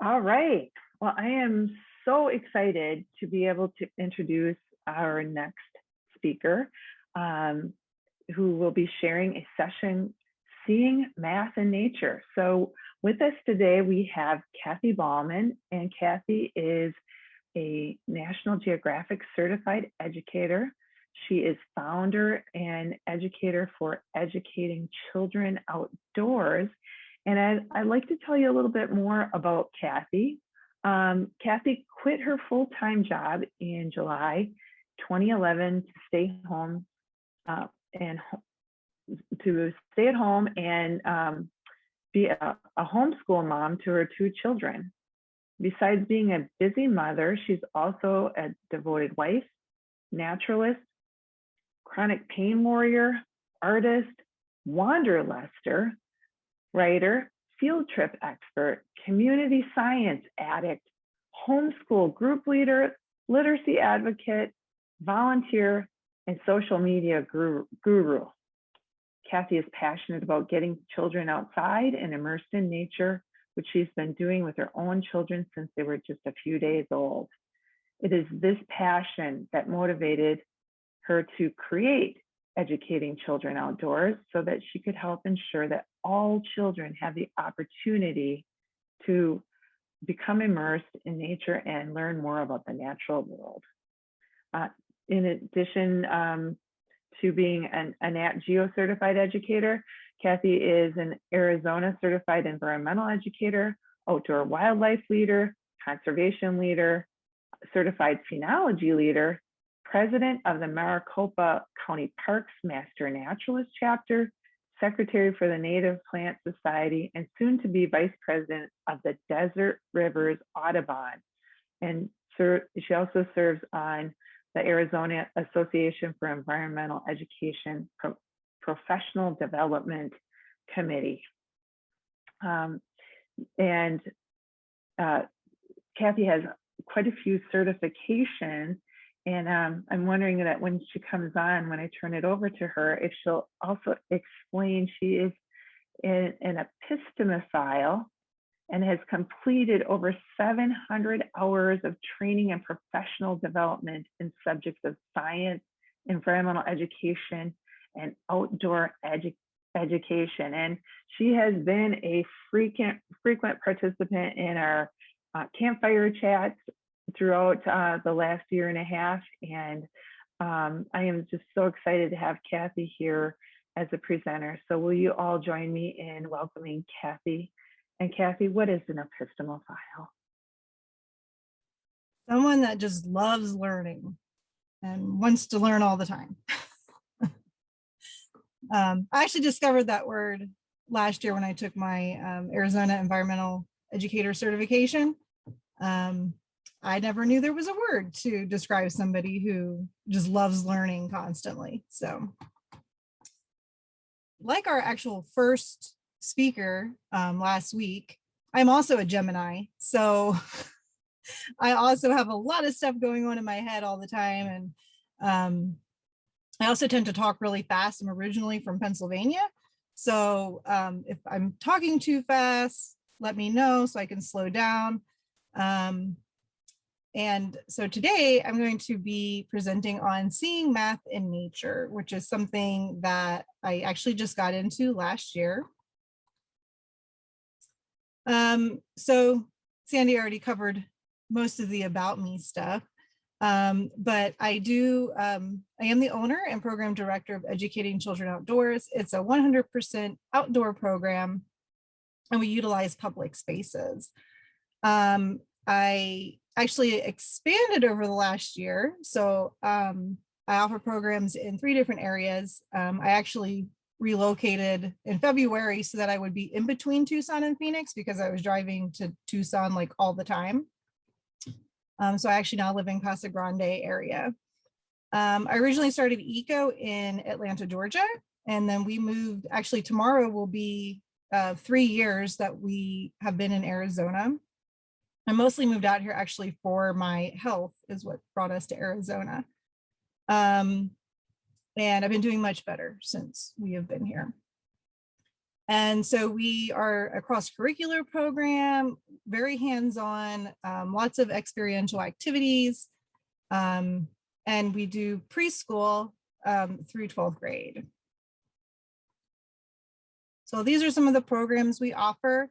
All right. Well, I am so excited to be able to introduce our next speaker, um, who will be sharing a session, Seeing Math in Nature. So with us today, we have Kathy Balman, and Kathy is a National Geographic certified educator. She is founder and educator for Educating Children Outdoors. And I'd like to tell you a little bit more about Kathy. Kathy quit her full-time job in July 2011 to stay home and to stay at home and be a homeschool mom to her two children. Besides being a busy mother, she's also a devoted wife, naturalist, chronic pain warrior, artist, wanderluster, writer, field trip expert, community science addict, homeschool group leader, literacy advocate, volunteer, and social media guru. Kathy is passionate about getting children outside and immersed in nature, which she's been doing with her own children since they were just a few days old. It is this passion that motivated her to create Educating Children Outdoors so that she could help ensure that all children have the opportunity to become immersed in nature and learn more about the natural world. In addition to being a Nat Geo certified educator, Kathy is an Arizona certified environmental educator, outdoor wildlife leader, conservation leader, certified phenology leader, president of the Maricopa County Parks Master Naturalist Chapter, secretary for the Native Plant Society, and soon to be vice president of the Desert Rivers Audubon. And she also serves on the Arizona Association for Environmental Education Professional Development Committee. Kathy has quite a few certifications, and I'm wondering that when she comes on, when I turn it over to her, if she'll also explain she is an epistemophile and has completed over 700 hours of training and professional development in subjects of science, environmental education, and outdoor education. And she has been a frequent participant in our campfire chats throughout the last year and a half. And I am just so excited to have Kathy here as a presenter. So will you all join me in welcoming Kathy? And Kathy, what is an epistemophile? Someone that just loves learning and wants to learn all the time. I actually discovered that word last year when I took my Arizona Environmental Educator certification. I never knew there was a word to describe somebody who just loves learning constantly. So, like our actual first speaker last week, I'm also a Gemini. So I also have a lot of stuff going on in my head all the time. And I also tend to talk really fast. I'm originally from Pennsylvania. So if I'm talking too fast, let me know so I can slow down. And so today I'm going to be presenting on seeing math in nature, which is something that I actually just got into last year. So Sandy already covered most of the about me stuff, but I am the owner and program director of Educating Children Outdoors. It's a 100% outdoor program, and we utilize public spaces. I actually expanded over the last year. So I offer programs in 3 different areas. I actually relocated in February so that I would be in between Tucson and Phoenix because I was driving to Tucson like all the time. So I actually now live in Casa Grande area. I originally started ECO in Atlanta, Georgia, and then we moved, actually tomorrow will be 3 years that we have been in Arizona. I mostly moved out here actually for my health is what brought us to Arizona. And I've been doing much better since we have been here. And so we are a cross-curricular program, very hands-on, lots of experiential activities. And we do preschool through 12th grade. So these are some of the programs we offer.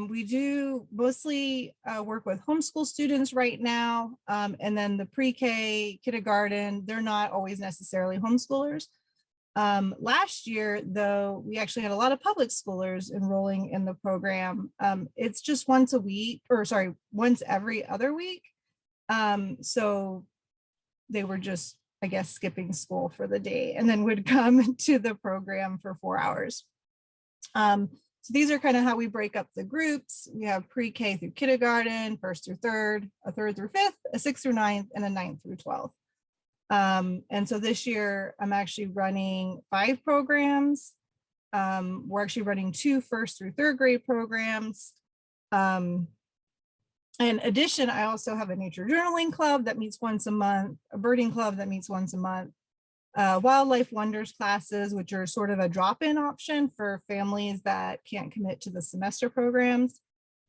We do mostly work with homeschool students right now. And then the pre-K, kindergarten, they're not always necessarily homeschoolers. Last year, though, we actually had a lot of public schoolers enrolling in the program. It's just once a week, or sorry, once every other week. So they were just, I guess, skipping school for the day and then would come to the program for 4 hours. So these are kind of how we break up the groups. We have pre-K through kindergarten, 1st through 3rd, a 3rd through 5th, a 6th through 9th, and a 9th through 12th. And so this year I'm actually running 5 programs. We're actually running 2 1st through 3rd grade programs. In addition, I also have a nature journaling club that meets once a month, a birding club that meets once a month, wildlife wonders classes, which are sort of a drop-in option for families that can't commit to the semester programs.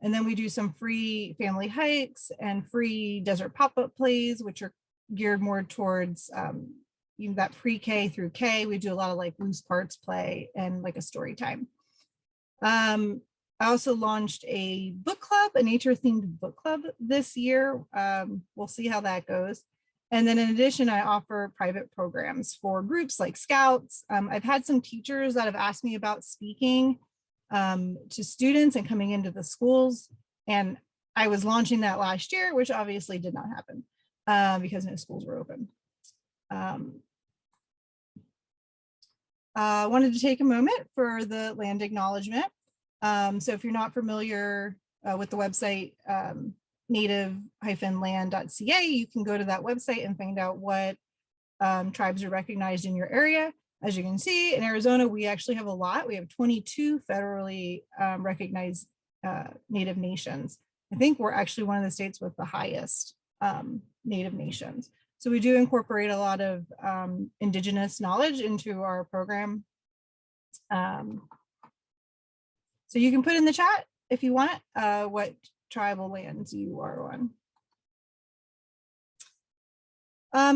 And then we do some free family hikes and free desert pop-up plays, which are geared more towards that pre-K through K. We do a lot of like loose parts play and like a story time. I also launched a book club, a nature-themed book club this year. We'll see how that goes. And then in addition, I offer private programs for groups like Scouts. I've had some teachers that have asked me about speaking to students and coming into the schools. And I was launching that last year, which obviously did not happen because no schools were open. Wanted to take a moment for the land acknowledgement. So if you're not familiar with the website, native-land.ca, you can go to that website and find out what tribes are recognized in your area. As you can see, in Arizona, we actually have a lot. We have 22 federally recognized Native nations. I think we're actually one of the states with the highest Native nations. So we do incorporate a lot of indigenous knowledge into our program. So you can put in the chat if you want what tribal lands you are on.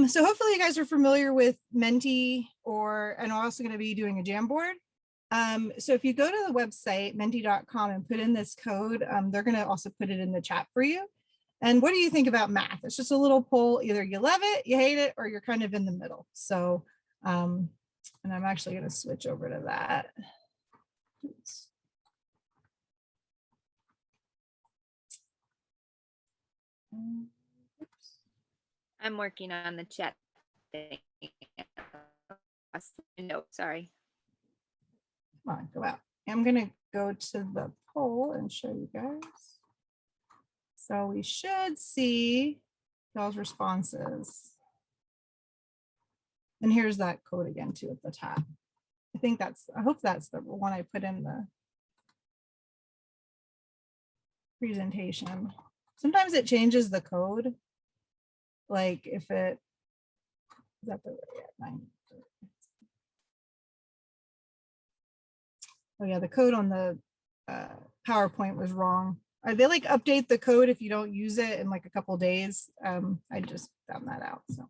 So hopefully you guys are familiar with Menti, and I'm also going to be doing a Jamboard. So if you go to the website menti.com and put in this code, they're going to also put it in the chat for you. And what do you think about math? It's just a little poll. Either you love it, you hate it, or you're kind of in the middle. So, and I'm actually going to switch over to that. Oops. I'm working on the chat thing. No, sorry. Come on, go out. I'm going to go to the poll and show you guys. So we should see y'all's responses. And here's that code again too at the top. I hope that's the one I put in the presentation. Sometimes it changes the code. Like if it, is that the right? Oh yeah, the code on the PowerPoint was wrong. They like update the code if you don't use it in like a couple days. I just found that out. So.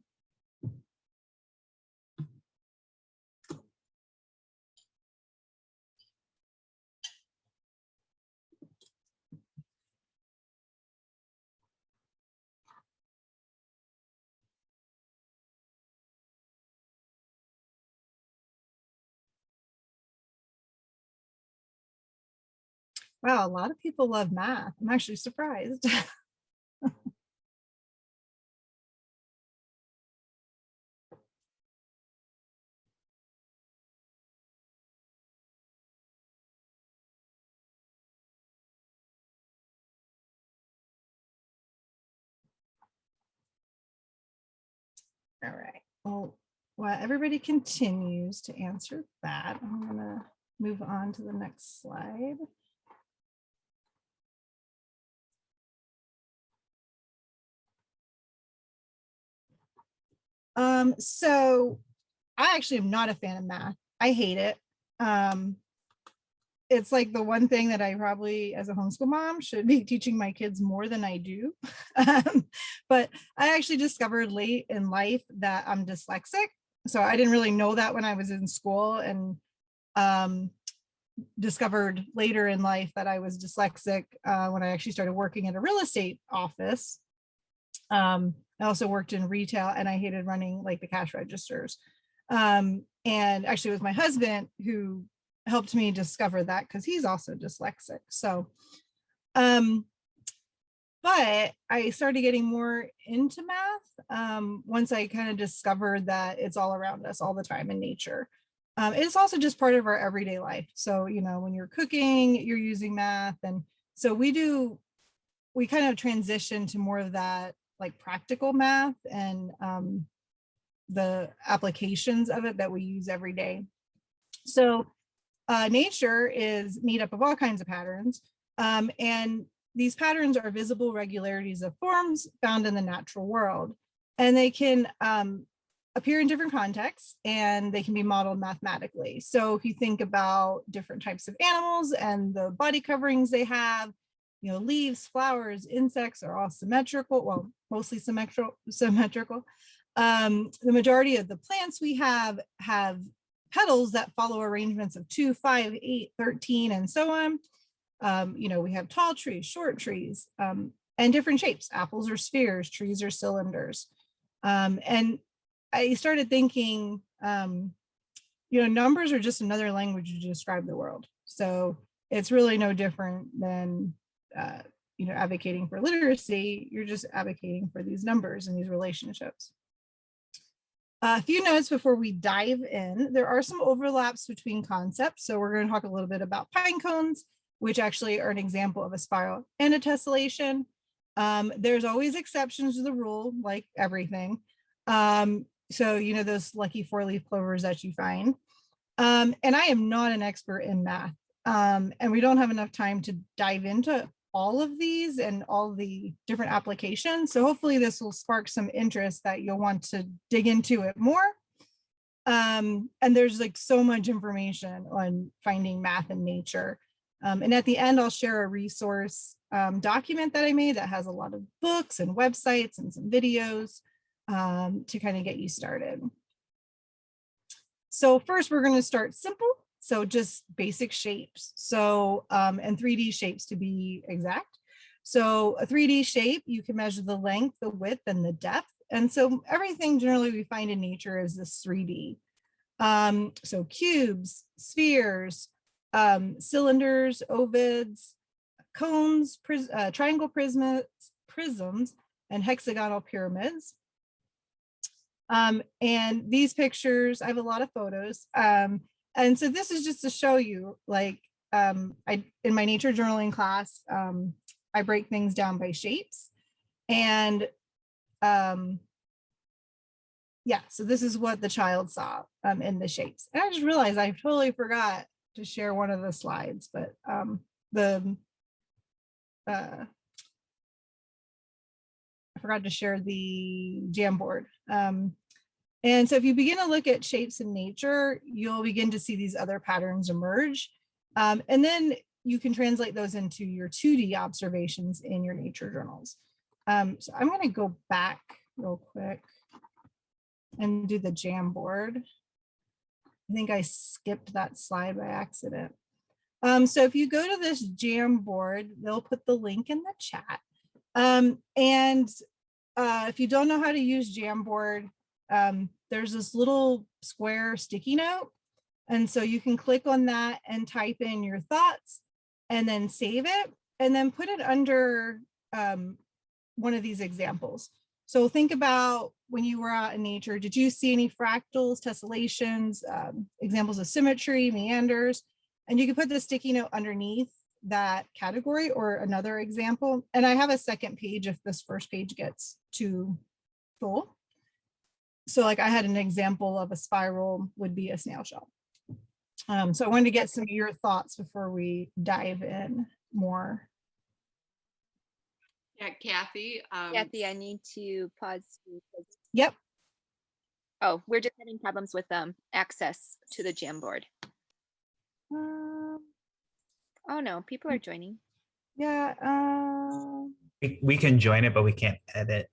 Wow, a lot of people love math. I'm actually surprised. All right. Well, while everybody continues to answer that, I'm going to move on to the next slide. So I actually am not a fan of math. I hate it. it's like the one thing that I probably, as a homeschool mom, should be teaching my kids more than I do. But I actually discovered late in life that I'm dyslexic. So I didn't really know that when I was in school, and discovered later in life that I was dyslexic when I actually started working at a real estate office. I also worked in retail, and I hated running like the cash registers. And actually it was my husband who helped me discover that, because he's also dyslexic. So but I started getting more into math once I kind of discovered that it's all around us all the time in nature. It's also just part of our everyday life. So, you know, when you're cooking, you're using math. And so we kind of transition to more of that like practical math and the applications of it that we use every day. So nature is made up of all kinds of patterns. And these patterns are visible regularities of forms found in the natural world. And they can appear in different contexts, and they can be modeled mathematically. So if you think about different types of animals and the body coverings they have, you know, leaves, flowers, insects are all symmetrical, well, mostly symmetrical. The majority of the plants we have petals that follow arrangements of 2, 5, 8, 13, and so on. You know, we have tall trees, short trees, and different shapes. Apples are spheres, trees are cylinders. And I started thinking, you know, numbers are just another language to describe the world. So it's really no different than, you know, advocating for literacy. You're just advocating for these numbers and these relationships. A few notes before we dive in. There are some overlaps between concepts. So we're going to talk a little bit about pine cones, which actually are an example of a spiral and a tessellation. There's always exceptions to the rule, like everything. So, you know, those lucky 4-leaf clovers that you find. And I am not an expert in math. And we don't have enough time to dive into all of these and all the different applications. So hopefully this will spark some interest that you'll want to dig into it more. And there's like so much information on finding math in nature. And at the end, I'll share a resource document that I made that has a lot of books and websites and some videos to kind of get you started. So first, we're going to start simple. So just basic shapes. So, and 3D shapes to be exact. So a 3D shape, you can measure the length, the width, and the depth. And so everything generally we find in nature is this 3D. So cubes, spheres, cylinders, ovoids, cones, triangle prisms, and hexagonal pyramids. And these pictures, I have a lot of photos. And so this is just to show you, like, in my nature journaling class, I break things down by shapes. And yeah, so this is what the child saw in the shapes. And I just realized I totally forgot to share one of the slides, but I forgot to share the Jamboard. And so if you begin to look at shapes in nature, you'll begin to see these other patterns emerge. And then you can translate those into your 2D observations in your nature journals. So I'm going to go back real quick and do the Jamboard. I think I skipped that slide by accident. So if you go to this Jamboard, they'll put the link in the chat. And if you don't know how to use Jamboard, there's this little square sticky note. And so you can click on that and type in your thoughts and then save it and then put it under one of these examples. So think about when you were out in nature, did you see any fractals, tessellations, examples of symmetry, meanders? And you can put the sticky note underneath that category or another example. And I have a second page if this first page gets too full. So like I had an example of a spiral would be a snail shell. So I wanted to get some of your thoughts before we dive in more. Yeah, Kathy. Kathy, I need to pause. Yep. Oh, we're just having problems with access to the Jamboard. Oh no, people are joining. Yeah. We can join it, but we can't edit.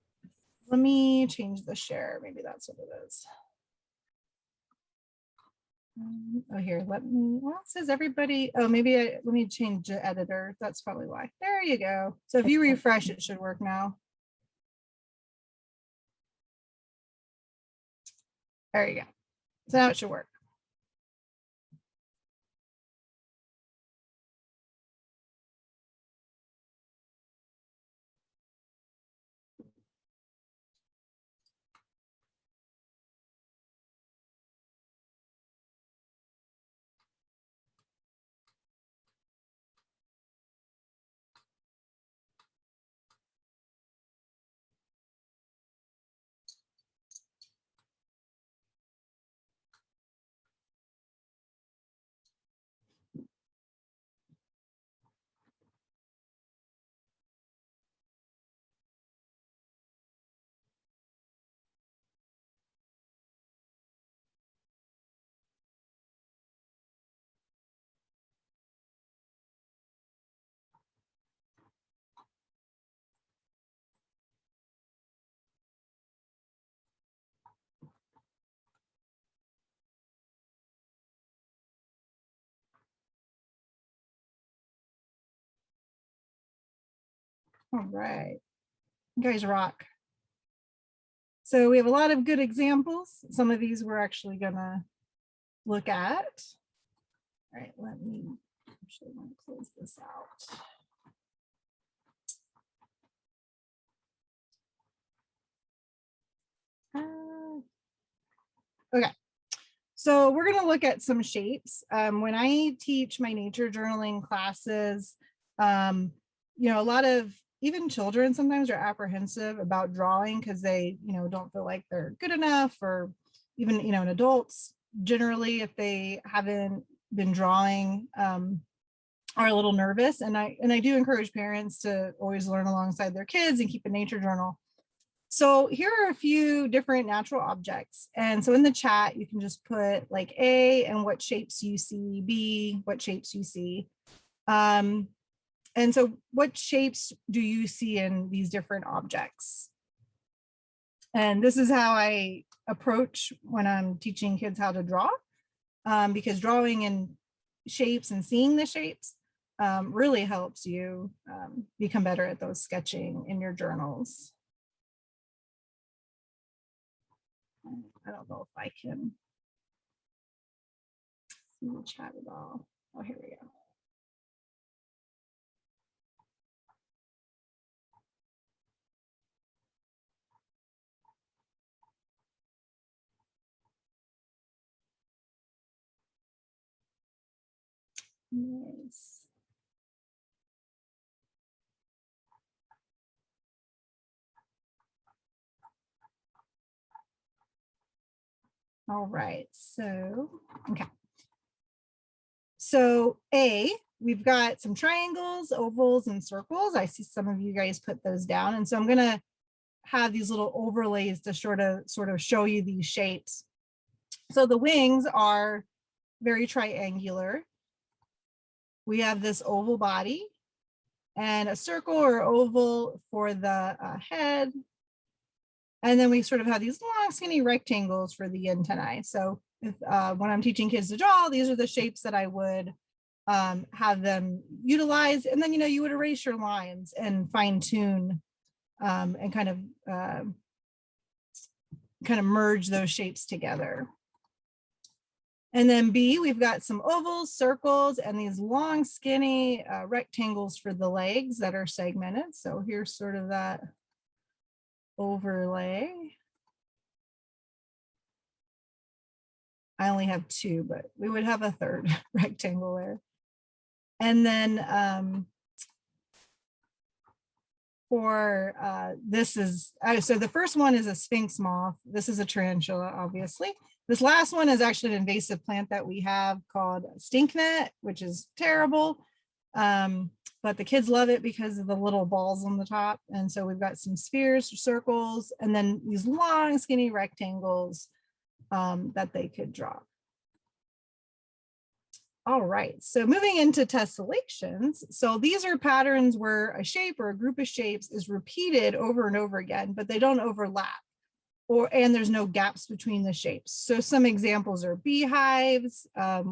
Let me change the share. Maybe that's what it is. Oh, here, let me, well, it says everybody, oh, maybe let me change the editor. That's probably why. There you go. So if you refresh, it should work now. There you go. So now it should work. All right, you guys rock. So we have a lot of good examples. Some of these we're actually gonna look at. All right, let me actually want to close this out. Okay, so we're going to look at some shapes. When I teach my nature journaling classes, you know, a lot of even children sometimes are apprehensive about drawing because they, you know, don't feel like they're good enough, or even, you know, in adults generally, if they haven't been drawing, are a little nervous. And I do encourage parents to always learn alongside their kids and keep a nature journal. So here are a few different natural objects. And so in the chat, you can just put like A and what shapes you see, B, what shapes you see. And so what shapes do you see in these different objects? And this is how I approach when I'm teaching kids how to draw, because drawing in shapes and seeing the shapes really helps you become better at those sketching in your journals. I don't know if I can see the chat at all. Oh, here we go. Nice. All right, so, okay. So A, we've got some triangles, ovals, and circles. I see some of you guys put those down. And so I'm gonna have these little overlays to sort of show you these shapes. So the wings are very triangular. We have this oval body and a circle or oval for the head. And then we sort of have these long skinny rectangles for the antennae. So if, when I'm teaching kids to draw, these are the shapes that I would have them utilize. And then, you know, you would erase your lines and fine tune and kind of merge those shapes together. And then B, we've got some ovals, circles, and these long skinny rectangles for the legs that are segmented. So here's sort of that overlay. I only have two, but we would have a third rectangle there. And then for this is, so the first one is a sphinx moth. This is a tarantula, obviously. This last one is actually an invasive plant that we have called stinknet, which is terrible. But the kids love it because of the little balls on the top. And so we've got some spheres, circles, and then these long skinny rectangles that they could draw. All right, so moving into tessellations. So these are patterns where a shape or a group of shapes is repeated over and over again, but they don't overlap, and there's no gaps between the shapes. So some examples are beehives,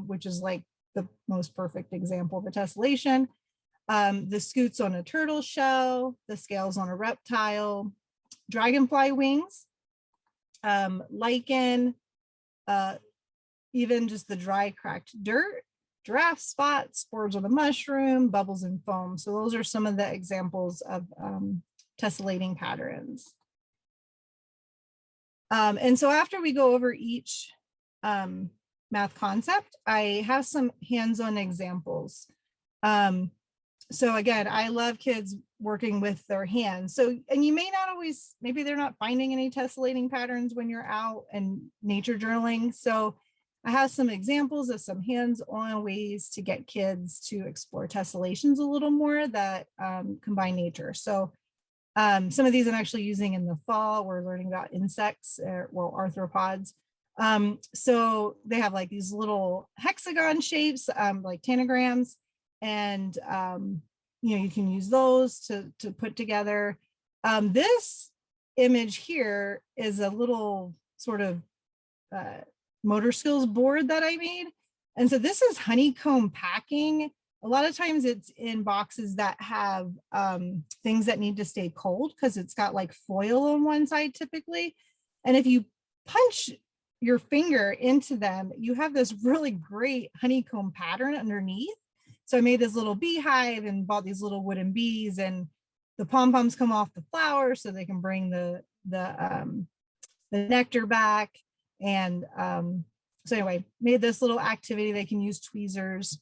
which is like the most perfect example of a tessellation. The scutes on a turtle shell, the scales on a reptile, dragonfly wings, lichen, even just the dry cracked dirt, giraffe spots, spores on a mushroom, bubbles and foam. So those are some of the examples of tessellating patterns. And so after we go over each math concept, I have some hands-on examples. So again, I love kids working with their hands. So, and you may not always, maybe they're not finding any tessellating patterns when you're out and nature journaling. So I have some examples of some hands-on ways to get kids to explore tessellations a little more that combine nature. So some of these I'm actually using in the fall. We're learning about insects, well, arthropods. So they have like these little hexagon shapes, like tanagrams, and you know, you can use those to put together. This image here is a little sort of motor skills board that I made. And so this is honeycomb packing. A lot of times it's in boxes that have things that need to stay cold because it's got like foil on one side typically. And if you punch your finger into them, you have this really great honeycomb pattern underneath. So I made this little beehive and bought these little wooden bees, and the pom-poms come off the flowers so they can bring the nectar back. And so anyway, made this little activity. They can use tweezers.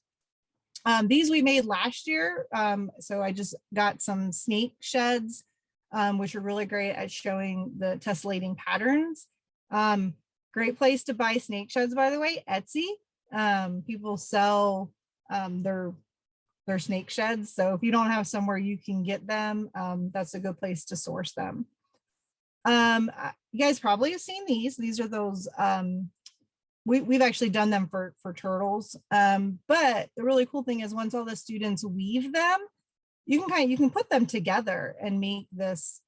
These we made last year. So I just got some snake sheds, which are really great at showing the tessellating patterns. Great place to buy snake sheds, by the way, Etsy. People sell their snake sheds. So if you don't have somewhere you can get them, that's a good place to source them. You guys probably have seen these. These are those, we've actually done them for turtles. But the really cool thing is once all the students weave them, you can put them together and make this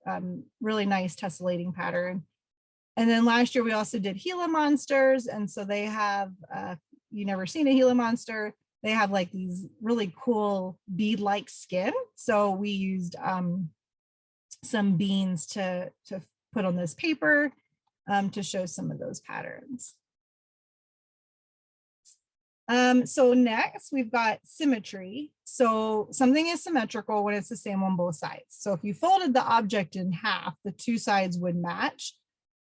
really nice tessellating pattern. And then last year we also did Gila monsters. And so they have, you never seen a Gila monster, they have like these really cool bead-like skin. So we used some beans to put on this paper to show some of those patterns. So next we've got symmetry. So something is symmetrical when it's the same on both sides. So if you folded the object in half, the two sides would match.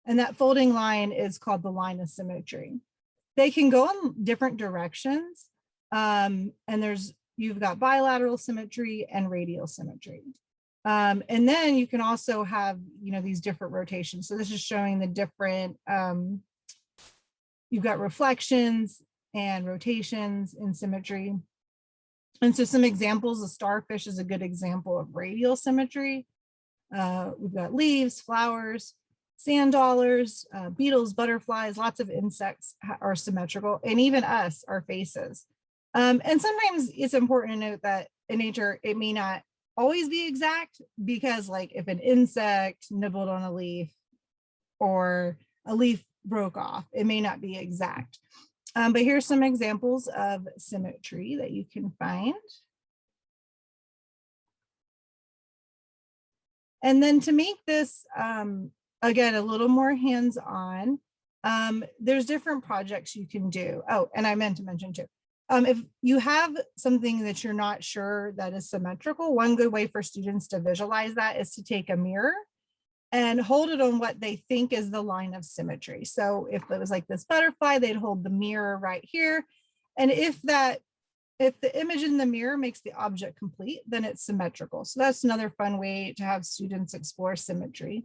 And that folding line is called the line of symmetry. They can go in different directions. And you've got bilateral symmetry and radial symmetry. And then you can also have, you know, these different rotations. So this is showing the different, you've got reflections and rotations in symmetry. And so some examples, the starfish is a good example of radial symmetry. We've got leaves, flowers, sand dollars, beetles, butterflies, lots of insects are symmetrical, and even us, our faces. And sometimes it's important to note that in nature, it may not always be exact, because like if an insect nibbled on a leaf or a leaf broke off, it may not be exact. But here's some examples of symmetry that you can find. And then to make this, again, a little more hands-on, there's different projects you can do. Oh, and I meant to mention too, if you have something that you're not sure that is symmetrical, one good way for students to visualize that is to take a mirror and hold it on what they think is the line of symmetry. So if it was like this butterfly, they'd hold the mirror right here. And if the image in the mirror makes the object complete, then it's symmetrical. So that's another fun way to have students explore symmetry.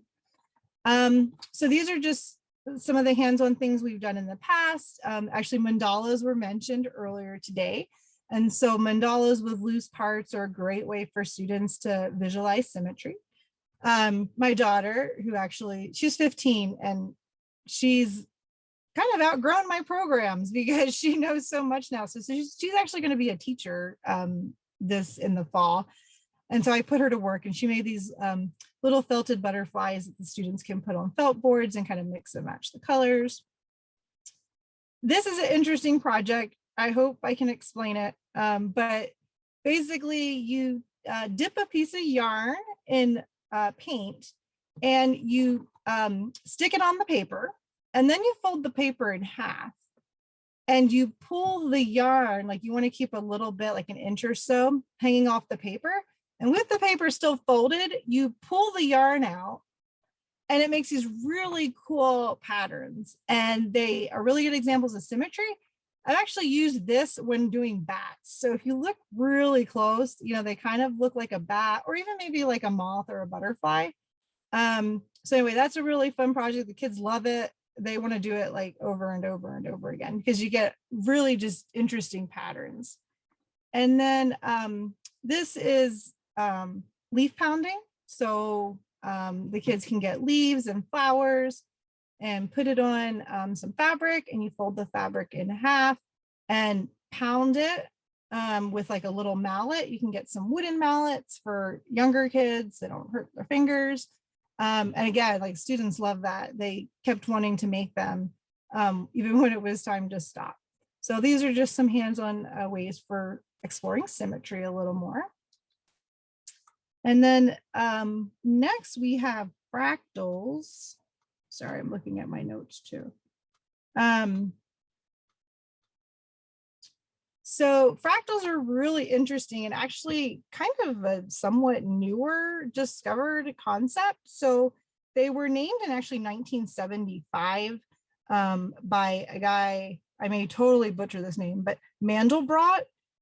So these are just some of the hands-on things we've done in the past. Actually, mandalas were mentioned earlier today. And so mandalas with loose parts are a great way for students to visualize symmetry. My daughter, who actually, she's 15 and she's kind of outgrown my programs because she knows so much now. So she's actually going to be a teacher this in the fall. And so I put her to work, and she made these little felted butterflies that the students can put on felt boards and kind of mix and match the colors. This is an interesting project. I hope I can explain it. But basically you dip a piece of yarn in paint, and you stick it on the paper, and then you fold the paper in half, and you pull the yarn, like you want to keep a little bit, like an inch or so hanging off the paper. And with the paper still folded, you pull the yarn out, and it makes these really cool patterns. And they are really good examples of symmetry. I've actually used this when doing bats. So if you look really close, you know, they kind of look like a bat, or even maybe like a moth or a butterfly. So anyway, that's a really fun project. The kids love it. They want to do it like over and over and over again, because you get really just interesting patterns. And then this is leaf pounding. So the kids can get leaves and flowers and put it on some fabric, and you fold the fabric in half and pound it with like a little mallet. You can get some wooden mallets for younger kids. They don't hurt their fingers. And again, like students love that. They kept wanting to make them even when it was time to stop. So these are just some hands-on ways for exploring symmetry a little more. And then next we have fractals. Sorry, I'm looking at my notes too. So fractals are really interesting, and actually kind of a somewhat newer discovered concept. So they were named in actually 1975 by a guy, I may totally butcher this name, but Mandelbrot.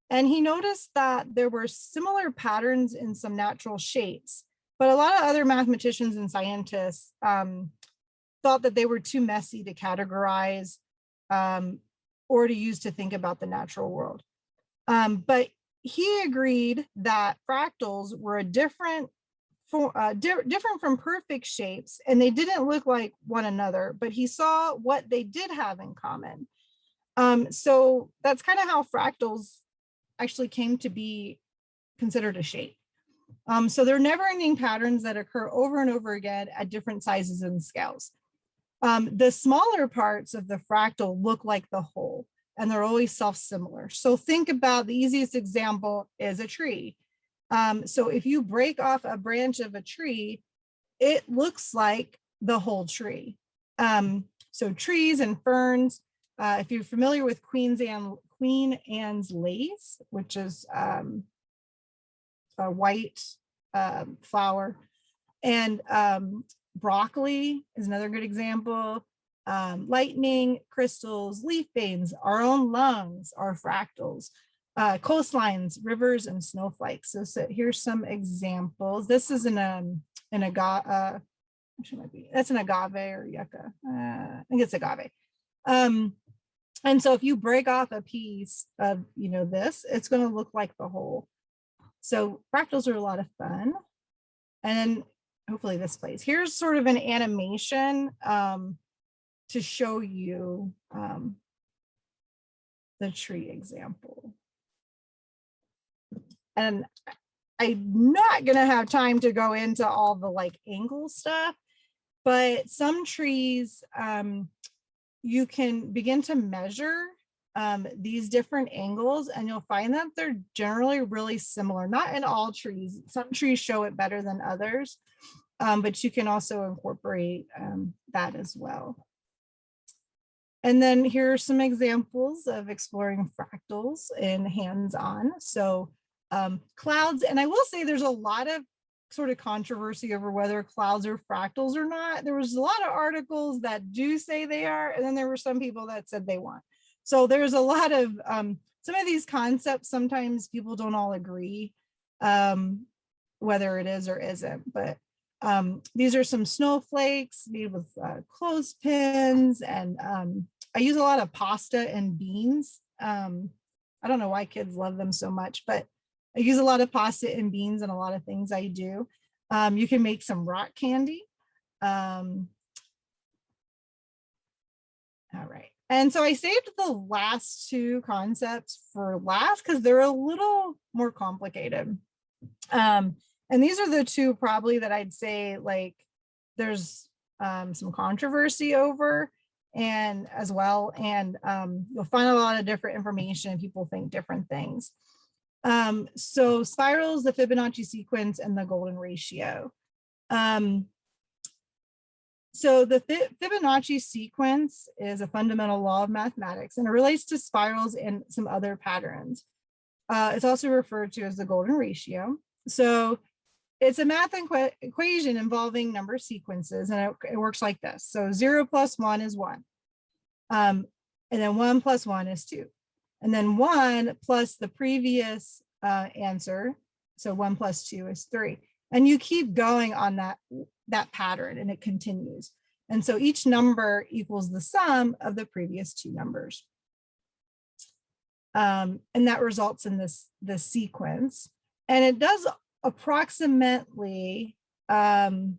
And he noticed that there were similar patterns in some natural shapes, but a lot of other mathematicians and scientists thought that they were too messy to categorize or to use to think about the natural world. But he agreed that fractals were different from perfect shapes, and they didn't look like one another, but he saw what they did have in common. So that's kind of how fractals actually came to be considered a shape. So they're never-ending patterns that occur over and over again at different sizes and scales. The smaller parts of the fractal look like the whole, and they're always self-similar. So think about the easiest example is a tree. So if you break off a branch of a tree, it looks like the whole tree. So trees and ferns, if you're familiar with Queen Anne's lace, which is a white flower, and broccoli is another good example. Lightning, crystals, leaf veins, our own lungs are fractals. Coastlines, rivers, and snowflakes. So here's some examples. This is an agave, actually might be, that's an agave or yucca. I think it's agave. And so if you break off a piece of, you know, this, it's going to look like the whole. So fractals are a lot of fun. And then hopefully this plays. Here's sort of an animation to show you the tree example. And I'm not going to have time to go into all the like angle stuff, but some trees, you can begin to measure these different angles, and you'll find that they're generally really similar. Not in all trees. Some trees show it better than others, but you can also incorporate that as well. And then here are some examples of exploring fractals in hands-on. So clouds, and I will say there's a lot of sort of controversy over whether clouds are fractals or not. There was a lot of articles that do say they are, and then there were some people that said they weren't. So there's a lot of some of these concepts, sometimes people don't all agree whether it is or isn't, but these are some snowflakes made with clothespins, and I use a lot of pasta and beans. I don't know why kids love them so much, but I use a lot of pasta and beans in a lot of things I do. You can make some rock candy. And All right. And so I saved the last two concepts for last because they're a little more complicated. And these are the two probably that I'd say like there's some controversy over and as well. And you'll find a lot of different information. People think different things. So spirals, the Fibonacci sequence, and the golden ratio. So the Fibonacci sequence is a fundamental law of mathematics, and it relates to spirals and some other patterns. It's also referred to as the golden ratio. So it's a math equation involving number sequences, and it works like this. So 0 plus 1 is 1. And then 1 plus 1 is 2. And then 1 plus the previous answer. So 1 plus 2 is 3. And you keep going on that pattern, and it continues. And so each number equals the sum of the previous two numbers. And that results in this sequence. And it does approximately, when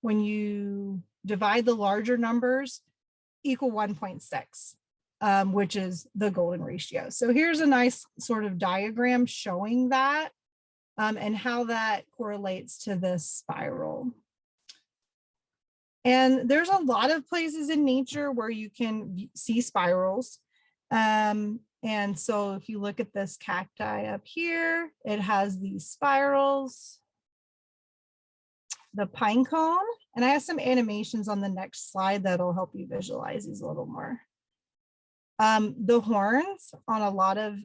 you divide the larger numbers, equal 1.6, which is the golden ratio. So here's a nice sort of diagram showing that and how that correlates to this spiral. And there's a lot of places in nature where you can see spirals. And so if you look at this cacti up here, it has these spirals. The pine cone, and I have some animations on the next slide that'll help you visualize these a little more. The horns on a lot of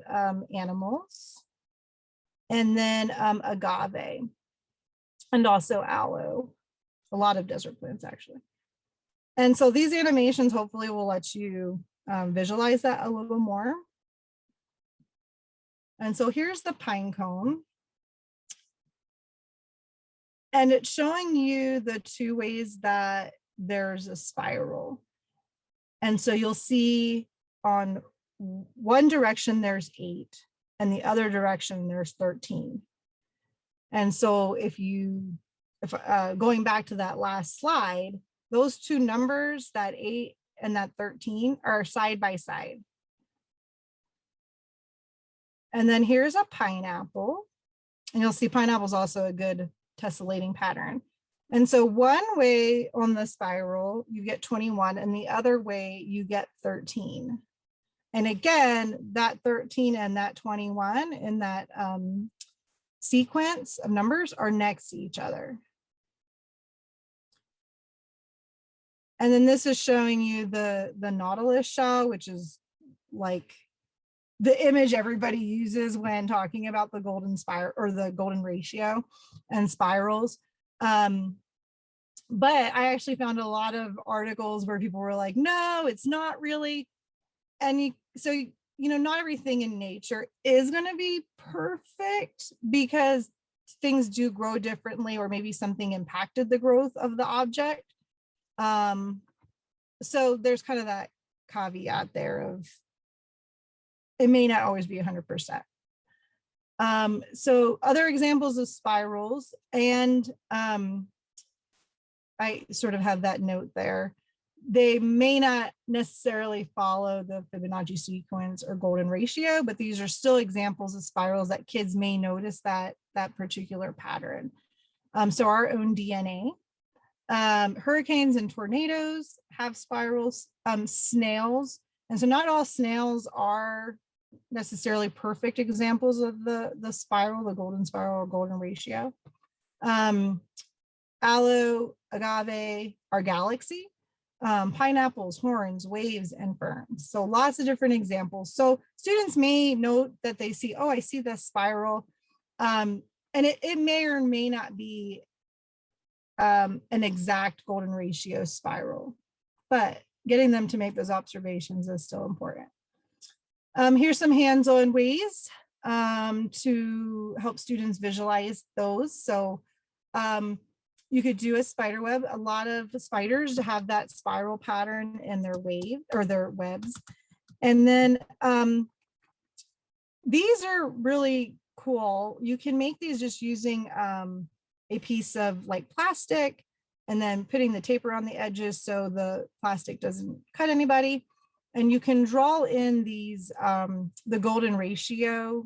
animals, and then agave, and also aloe, a lot of desert plants actually. And so these animations hopefully will let you visualize that a little more. And so here's the pine cone. And it's showing you the two ways that there's a spiral. And so you'll see on one direction there's 8, and the other direction there's 13. And so if going back to that last slide, those two numbers, that 8 and that 13, are side by side. And then here's a pineapple, and you'll see pineapple is also a good tessellating pattern. And so one way on the spiral, you get 21, and the other way you get 13. And again, that 13 and that 21 in that sequence of numbers are next to each other. And then this is showing you the Nautilus shell, which is like the image everybody uses when talking about the golden spiral or the golden ratio and spirals. But I actually found a lot of articles where people were like, no, it's not really. And so not everything in nature is going to be perfect because things do grow differently, or maybe something impacted the growth of the object. So there's kind of that caveat there of it may not always be 100%. So other examples of spirals, and I sort of have that note there. They may not necessarily follow the Fibonacci sequence or golden ratio, but these are still examples of spirals that kids may notice that particular pattern. So our own DNA. Hurricanes and tornadoes have spirals, snails. And so not all snails are necessarily perfect examples of the spiral, the golden spiral or golden ratio. Aloe, agave, our galaxy, pineapples, horns, waves, and ferns. So lots of different examples. So students may note that they see, oh, I see this spiral. And it may or may not be an exact golden ratio spiral, but getting them to make those observations is still important. Here's some hands-on ways to help students visualize those. So you could do a spider web. A lot of spiders have that spiral pattern in their wave or their webs. And then these are really cool. You can make these just using a piece of like plastic and then putting the tape around the edges so the plastic doesn't cut anybody. And you can draw in these, the golden ratio.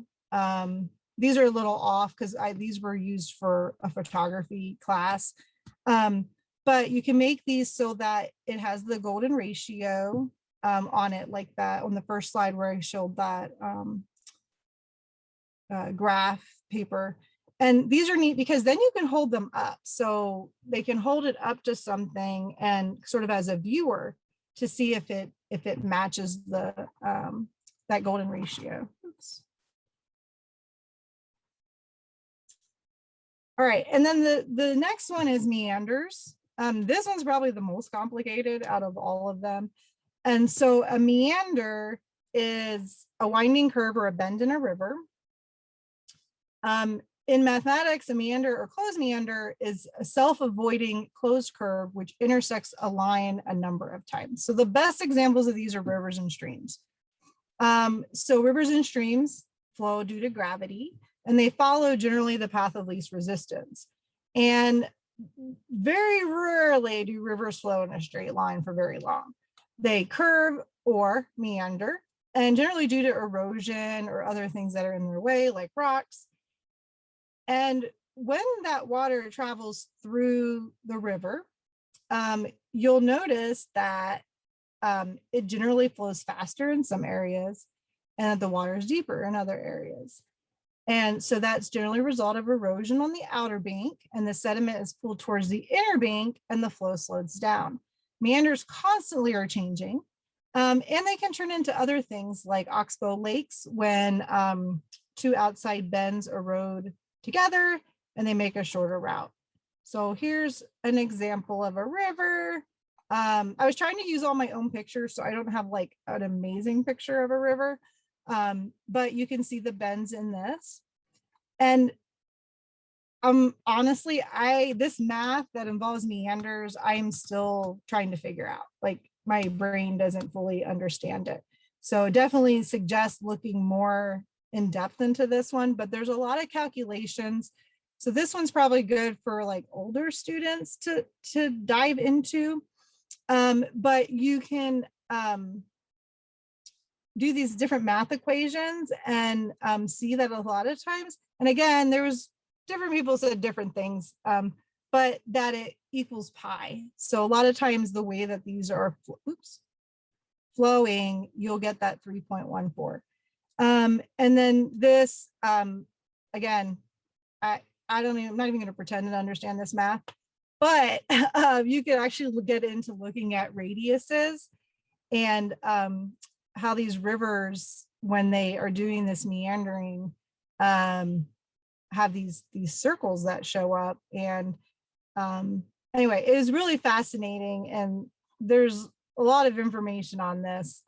These are a little off because these were used for a photography class. But you can make these so that it has the golden ratio on it, like that on the first slide where I showed that graph paper. And these are neat because then you can hold them up. So they can hold it up to something and sort of as a viewer to see if it matches the that golden ratio. Oops. All right, and then the next one is meanders. This one's probably the most complicated out of all of them. And so a meander is a winding curve or a bend in a river. In mathematics, a meander or closed meander is a self-avoiding closed curve which intersects a line a number of times. So the best examples of these are rivers and streams. So rivers and streams flow due to gravity, and they follow generally the path of least resistance. And very rarely do rivers flow in a straight line for very long. They curve or meander, and generally due to erosion or other things that are in their way, like rocks. And when that water travels through the river, you'll notice that it generally flows faster in some areas and that the water is deeper in other areas. And so that's generally a result of erosion on the outer bank, and the sediment is pulled towards the inner bank and the flow slows down. Meanders constantly are changing, and they can turn into other things like oxbow lakes when two outside bends erode together and they make a shorter route. So here's an example of a river. I was trying to use all my own pictures, so I don't have like an amazing picture of a river, but you can see the bends in this. And honestly, this math that involves meanders, I am still trying to figure out. Like my brain doesn't fully understand it. So definitely suggest looking more in depth into this one, but there's a lot of calculations. So this one's probably good for like older students to dive into. But you can do these different math equations and see that a lot of times, and again, there was different people said different things, but that it equals pi. So a lot of times the way that these are flowing, you'll get that 3.14. And then this, again, I'm not even going to pretend to understand this math, but you could actually get into looking at radiuses and how these rivers, when they are doing this meandering, have these circles that show up. And anyway, it is really fascinating, and there's a lot of information on this.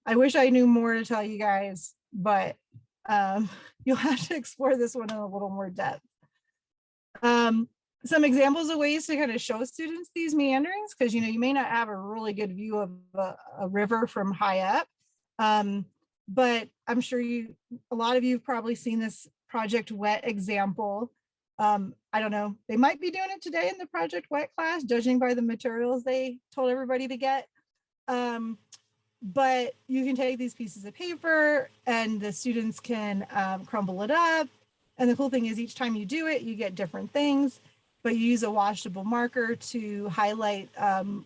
I wish I knew more to tell you guys, but you'll have to explore this one in a little more depth. Some examples of ways to kind of show students these meanderings, because you may not have a really good view of a river from high up, but I'm sure a lot of you have probably seen this Project Wet example. I don't know, they might be doing it today in the Project Wet class, judging by the materials they told everybody to get. But you can take these pieces of paper and the students can crumble it up. And the cool thing is each time you do it, you get different things, but you use a washable marker to highlight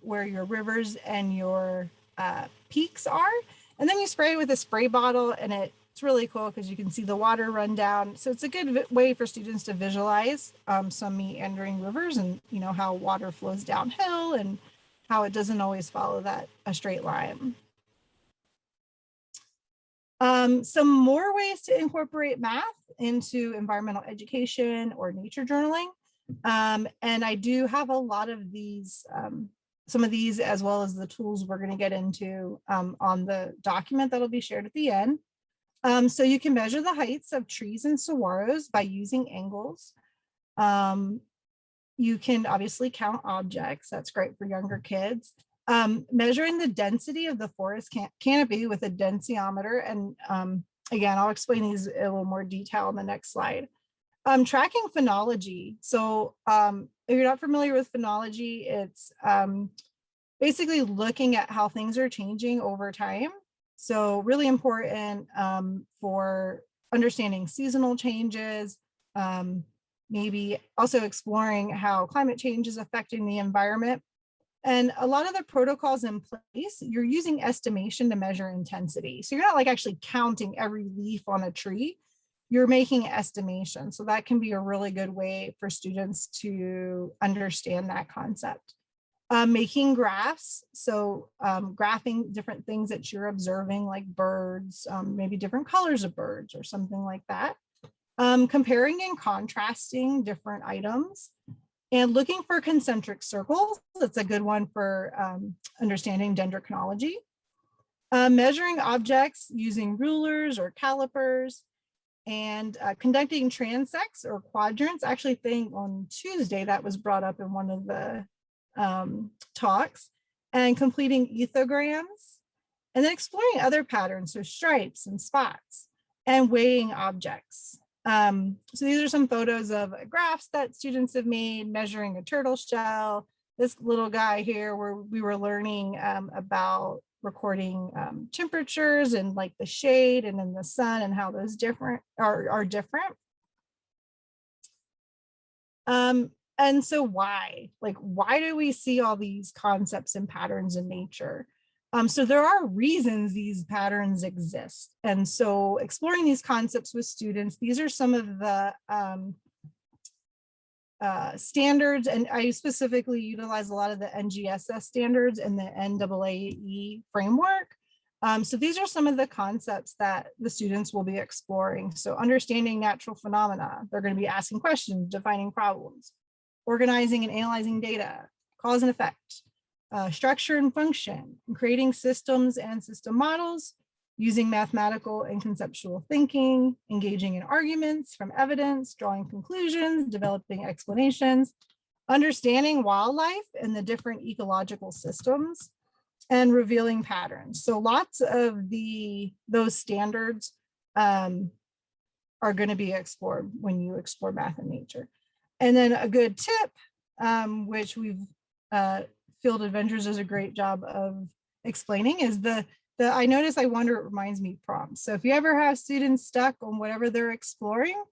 where your rivers and your peaks are. And then you spray it with a spray bottle, and it's really cool because you can see the water run down. So it's a good way for students to visualize some meandering rivers and how water flows downhill and how it doesn't always follow a straight line. Some more ways to incorporate math into environmental education or nature journaling. And I do have a lot of these, some of these, as well as the tools we're going to get into on the document that'll be shared at the end. So you can measure the heights of trees and saguaros by using angles. You can obviously count objects. That's great for younger kids. Measuring the density of the forest canopy with a densiometer. And again, I'll explain these in a little more detail on the next slide. Tracking phenology. So if you're not familiar with phenology, it's basically looking at how things are changing over time So really important for understanding seasonal changes, maybe also exploring how climate change is affecting the environment. And a lot of the protocols in place, you're using estimation to measure intensity. So you're not like actually counting every leaf on a tree, you're making estimation. So that can be a really good way for students to understand that concept. Making graphs, so graphing different things that you're observing, like birds, maybe different colors of birds or something like that. Comparing and contrasting different items and looking for concentric circles. That's a good one for understanding dendrochronology. Measuring objects using rulers or calipers, and conducting transects or quadrants. I actually think on Tuesday that was brought up in one of the talks, and completing ethograms, and then exploring other patterns, so stripes and spots, and weighing objects. So these are some photos of graphs that students have made, measuring a turtle shell. This little guy here, where we were learning about recording temperatures and like the shade and in the sun and how those are different. And so why do we see all these concepts and patterns in nature? So there are reasons these patterns exist. And so exploring these concepts with students, these are some of the standards, and I specifically utilize a lot of the NGSS standards and the NAAE framework. So these are some of the concepts that the students will be exploring. So understanding natural phenomena, they're going to be asking questions, defining problems, organizing and analyzing data, cause and effect, structure and function, and creating systems and system models, using mathematical and conceptual thinking, engaging in arguments from evidence, drawing conclusions, developing explanations, understanding wildlife and the different ecological systems, and revealing patterns. So lots of those standards are going to be explored when you explore math and nature. And then a good tip, which we've Field Adventures does a great job of explaining, is I notice I wonder, it reminds me prompts. So if you ever have students stuck on whatever they're exploring,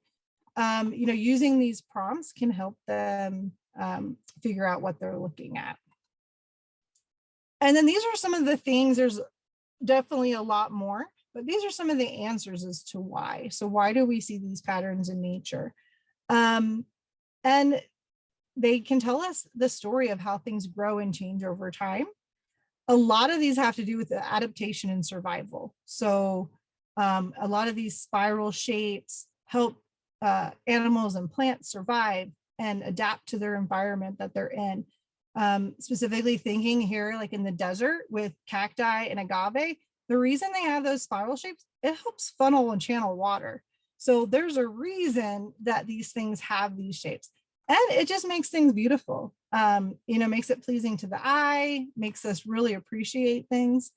using these prompts can help them figure out what they're looking at. And then these are some of the things, there's definitely a lot more, but these are some of the answers as to why. So why do we see these patterns in nature? And they can tell us the story of how things grow and change over time. A lot of these have to do with the adaptation and survival. So a lot of these spiral shapes help animals and plants survive and adapt to their environment that they're in. Specifically thinking here, like in the desert with cacti and agave, the reason they have those spiral shapes, it helps funnel and channel water. So there's a reason that these things have these shapes. And it just makes things beautiful, makes it pleasing to the eye, makes us really appreciate things.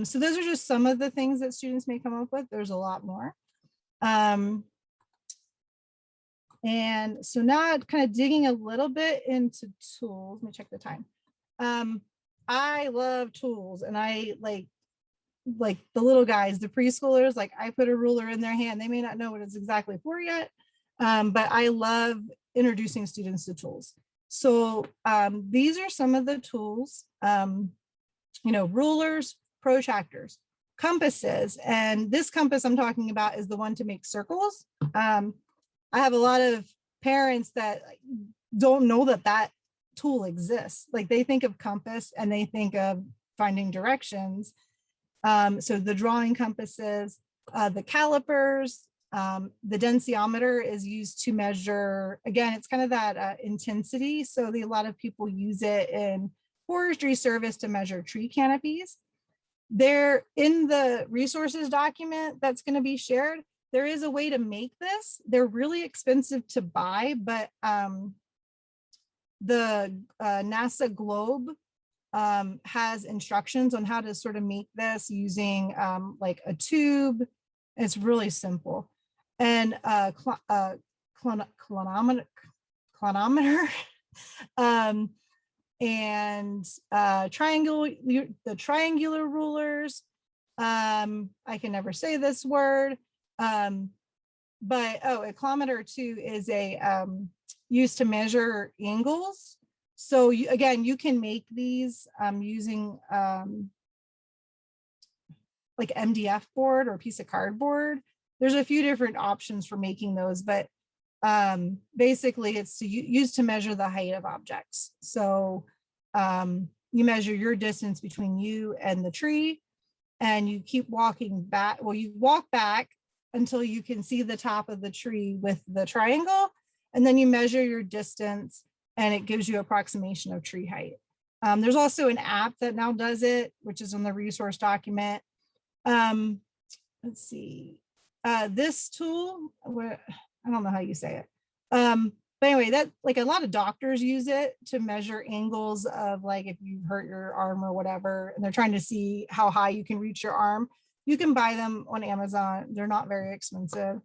So those are just some of the things that students may come up with. There's a lot more. And so now kind of digging a little bit into tools. Let me check the time. I love tools, and I like the little guys, the preschoolers, like I put a ruler in their hand. They may not know what it's exactly for yet, but I love introducing students to tools. So these are some of the tools, rulers, protractors, compasses. And this compass I'm talking about is the one to make circles. I have a lot of parents that don't know that tool exists. Like they think of compass and they think of finding directions. So the drawing compasses, the calipers, the densiometer is used to measure, again, it's kind of that intensity. So a lot of people use it in forestry service to measure tree canopies. There in the resources document that's going to be shared, there is a way to make this. They're really expensive to buy, but the NASA Globe has instructions on how to sort of make this using like a tube. It's really simple. And clinometer and the triangular rulers, I can never say this word. But a kilometer too is a used to measure angles. So again, you can make these using like MDF board or a piece of cardboard. There's a few different options for making those, but basically it's used to measure the height of objects. So you measure your distance between you and the tree, and you keep walking back. Well, you walk back until you can see the top of the tree with the triangle, and then you measure your distance and it gives you approximation of tree height. There's also an app that now does it, which is in the resource document. Let's see, this tool, I don't know how you say it. But anyway, that like a lot of doctors use it to measure angles of like if you hurt your arm or whatever, and they're trying to see how high you can reach your arm. You can buy them on Amazon. They're not very expensive.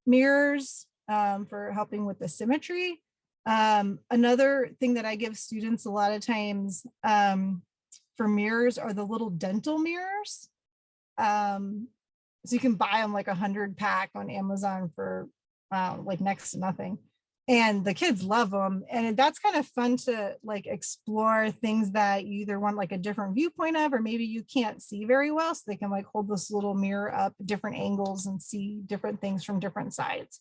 Mirrors for helping with the symmetry. Another thing that I give students a lot of times for mirrors are the little dental mirrors. So you can buy them like 100 pack on Amazon for like next to nothing. And the kids love them. And that's kind of fun to like explore things that you either want like a different viewpoint of, or maybe you can't see very well. So they can like hold this little mirror up at different angles and see different things from different sides.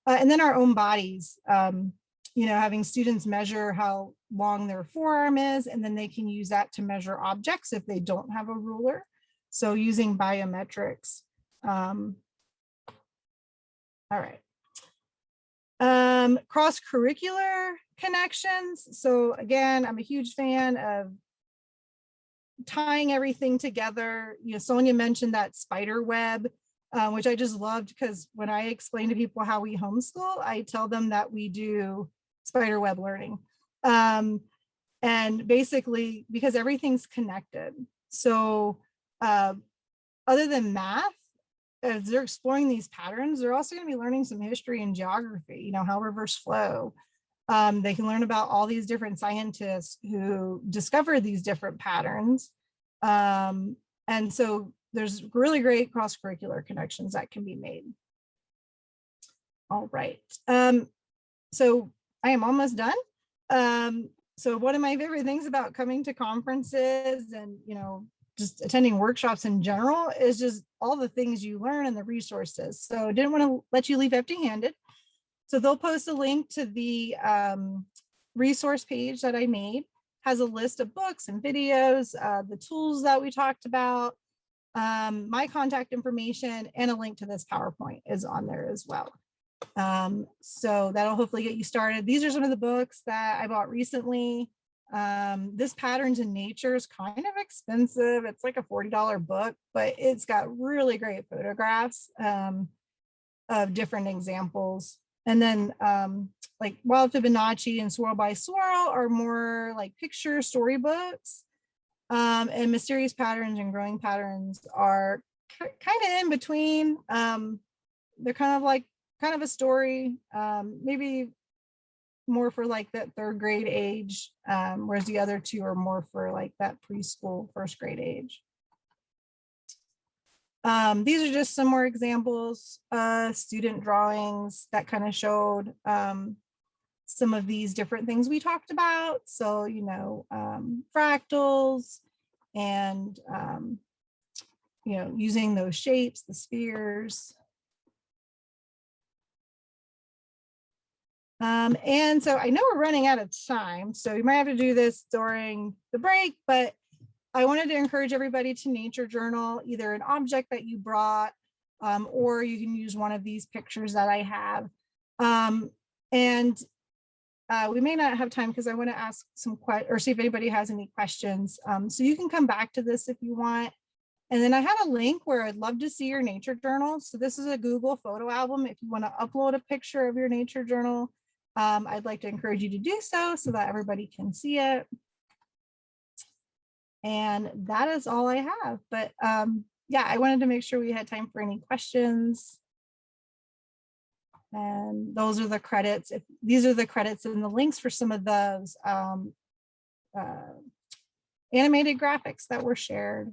And then our own bodies, you know, having students measure how long their forearm is, and then they can use that to measure objects if they don't have a ruler. So using biometrics. All right. Cross-curricular connections. So again, I'm a huge fan of tying everything together. You know, Sonia mentioned that spider web, which I just loved, because when I explain to people how we homeschool, I tell them that we do spider web learning. And basically, because everything's connected. So other than math, as they're exploring these patterns, they're also going to be learning some history and geography, you know, how rivers flow. They can learn about all these different scientists who discovered these different patterns. And so there's really great cross-curricular connections that can be made. All right. So I am almost done. So one of my favorite things about coming to conferences and, you know, just attending workshops in general is just all the things you learn and the resources. So I didn't want to let you leave empty-handed. So they'll post a link to the resource page that I made, has a list of books and videos, the tools that we talked about, my contact information, and a link to this PowerPoint is on there as well. So that'll hopefully get you started. These are some of the books that I bought recently. This Patterns in Nature is kind of expensive. It's like a $40 book, but it's got really great photographs of different examples. And then like Wild Fibonacci and Swirl by Swirl are more like picture storybooks. And Mysterious Patterns and Growing Patterns are kind of in between. They're kind of a story, maybe more for like that 3rd grade age, whereas the other two are more for like that preschool 1st grade age. These are just some more examples, student drawings that kind of showed some of these different things we talked about. So, you know, fractals and, you know, using those shapes, the spheres. And so I know we're running out of time, so you might have to do this during the break, but I wanted to encourage everybody to nature journal either an object that you brought, or you can use one of these pictures that I have. We may not have time because I want to ask some questions or see if anybody has any questions. So you can come back to this if you want. And then I have a link where I'd love to see your nature journal. So this is a Google photo album. If you want to upload a picture of your nature journal, I'd like to encourage you to do so that everybody can see it. And that is all I have. But yeah, I wanted to make sure we had time for any questions. And those are the credits. These are the credits and the links for some of those animated graphics that were shared.